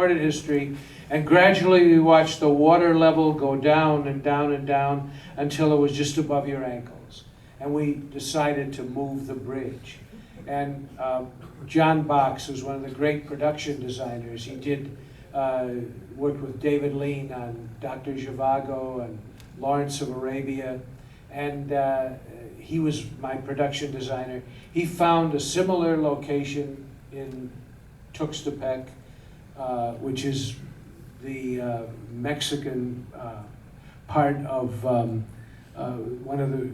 recorded history, and gradually we watched the water level go down and down and down until it was just above your ankles. And we decided to move the bridge. And John Box was one of the great production designers. He did worked with David Lean on Dr. Zhivago and Lawrence of Arabia, and he was my production designer. He found a similar location in Tuxtepec, which is the Mexican part of one of the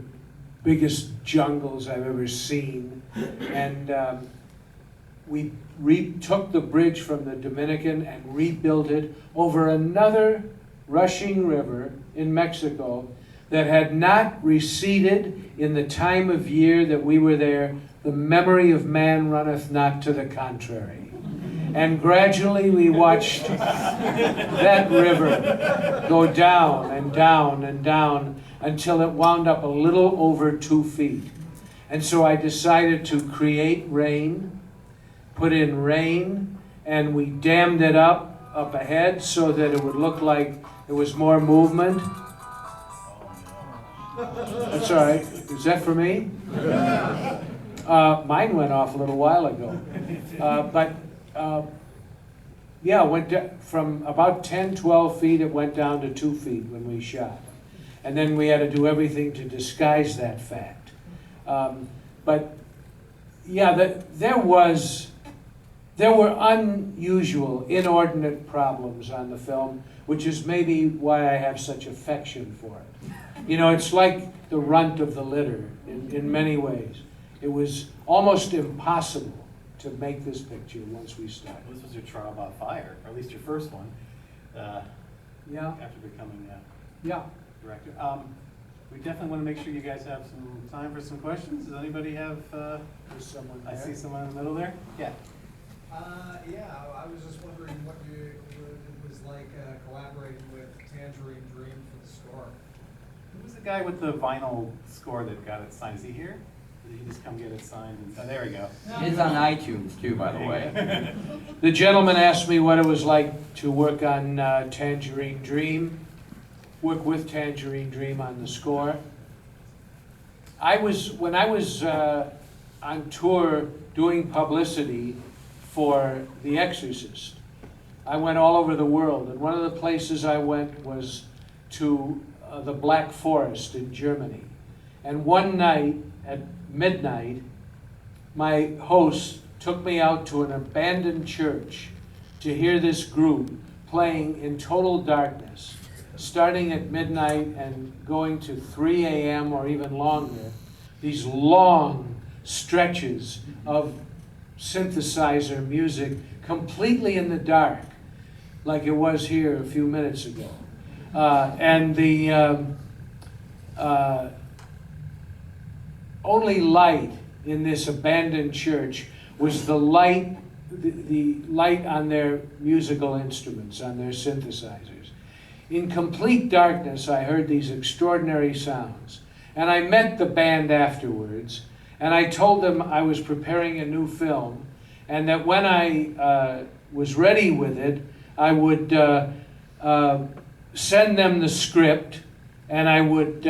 biggest jungles I've ever seen. And we took the bridge from the Dominican and rebuilt it over another rushing river in Mexico that had not receded in the time of year that we were there. The memory of man runneth not to the contrary. And gradually we watched that river go down and down and down until it wound up a little over 2 feet. And so I decided to create rain, put in rain, and we dammed it up ahead so that it would look like there was more movement. That's all right. Is that for me? Mine went off a little while ago. Yeah, it went from about 10, 12 feet, it went down to 2 feet when we shot. And then we had to do everything to disguise that fact. But yeah, there were unusual, inordinate problems on the film, which is maybe why I have such affection for it. You know, it's like the runt of the litter in many ways. It was almost impossible to make this picture once we started. This was your trial by fire, or at least your first one. Yeah. After becoming Yeah. director. We definitely want to make sure you guys have some time for some questions. Does anybody have? There's someone there. I see someone in the middle there. Yeah. Yeah, I was just wondering what it was like collaborating with Tangerine Dream for the score. Who was the guy with the vinyl score that got it signed? Is he here? Did he just come get it signed? Oh, there we go. It's on iTunes too, by the way. The gentleman asked me what it was like to work on Tangerine Dream, work with Tangerine Dream on the score. When I was on tour doing publicity for The Exorcist, I went all over the world, and one of the places I went was to the Black Forest in Germany. And one night at midnight, my host took me out to an abandoned church to hear this group playing in total darkness, starting at midnight and going to 3 a.m. or even longer. These long stretches of synthesizer music completely in the dark, like it was here a few minutes ago. And the only light in this abandoned church was the light on their musical instruments, on their synthesizers. In complete darkness, I heard these extraordinary sounds. And I met the band afterwards, and I told them I was preparing a new film, and that when I was ready with it, I would send them the script, and I would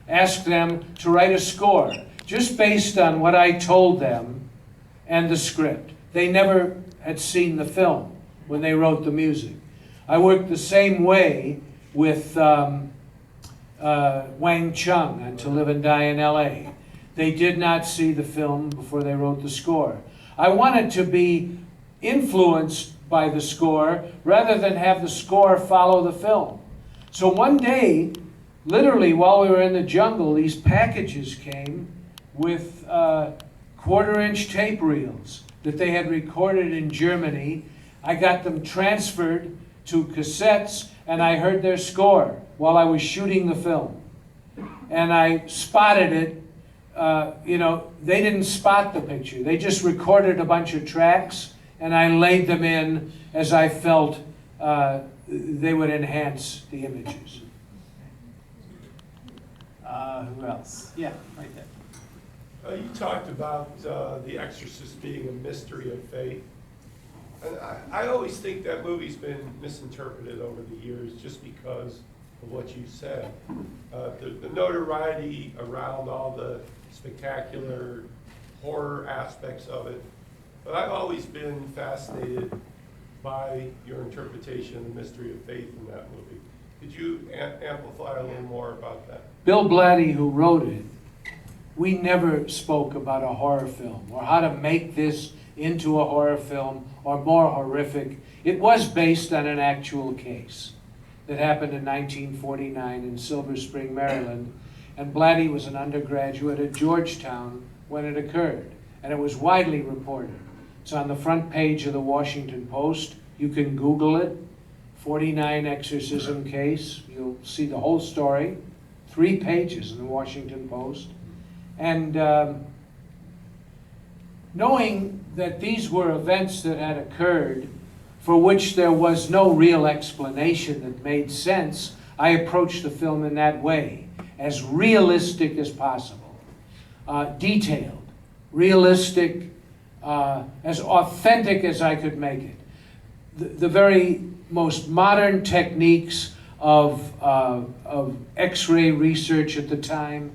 ask them to write a score, just based on what I told them and the script. They never had seen the film when they wrote the music. I worked the same way with Wang Chung on To Live and Die in L.A. They did not see the film before they wrote the score. I wanted to be influenced by the score rather than have the score follow the film. So one day, literally while we were in the jungle, these packages came with 1/4-inch tape reels that they had recorded in Germany. I got them transferred to cassettes, and I heard their score while I was shooting the film. And I spotted it. They didn't spot the picture. They just recorded a bunch of tracks, and I laid them in as I felt they would enhance the images. Who else? Yeah, right there. You talked about The Exorcist being a mystery of faith. And I always think that movie's been misinterpreted over the years just because of what you said. The notoriety around all the spectacular horror aspects of it. But I've always been fascinated by your interpretation of the mystery of faith in that movie. Could you amplify a little more about that? Bill Blatty, who wrote it, we never spoke about a horror film or how to make this into a horror film or more horrific. It was based on an actual case that happened in 1949 in Silver Spring, Maryland, and Blatty was an undergraduate at Georgetown when it occurred, and it was widely reported. It's on the front page of the Washington Post. You can Google it, 49 exorcism case. You'll see the whole story, 3 pages in the Washington Post. And knowing that these were events that had occurred for which there was no real explanation that made sense, I approached the film in that way, as realistic as possible, detailed, realistic, as authentic as I could make it. The very most modern techniques of X-ray research at the time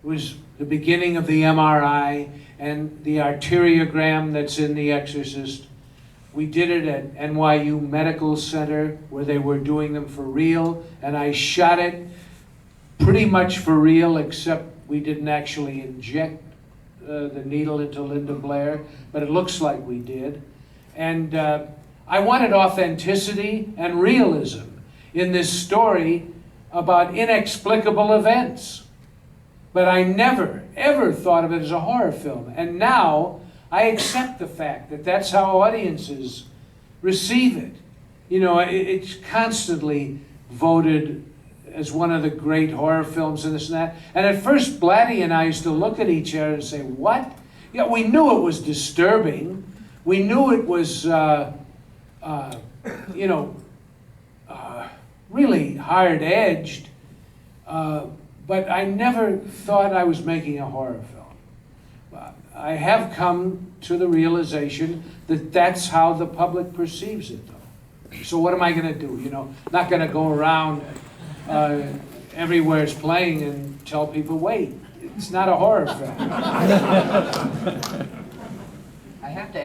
was the beginning of the MRI and the arteriogram that's in The Exorcist. We did it at NYU Medical Center where they were doing them for real, and I shot it pretty much for real, except we didn't actually inject the needle into Linda Blair, but it looks like we did. And I wanted authenticity and realism in this story about inexplicable events. But I never, ever thought of it as a horror film. And now I accept the fact that that's how audiences receive it. You know, it's constantly voted as one of the great horror films and this and that. And at first, Blatty and I used to look at each other and say, what? Yeah, we knew it was disturbing. We knew it was, really hard-edged. But I never thought I was making a horror film. I have come to the realization that that's how the public perceives it, though. So what am I going to do? You know, not going to go around everywhere it's playing and tell people, wait, it's not a horror film.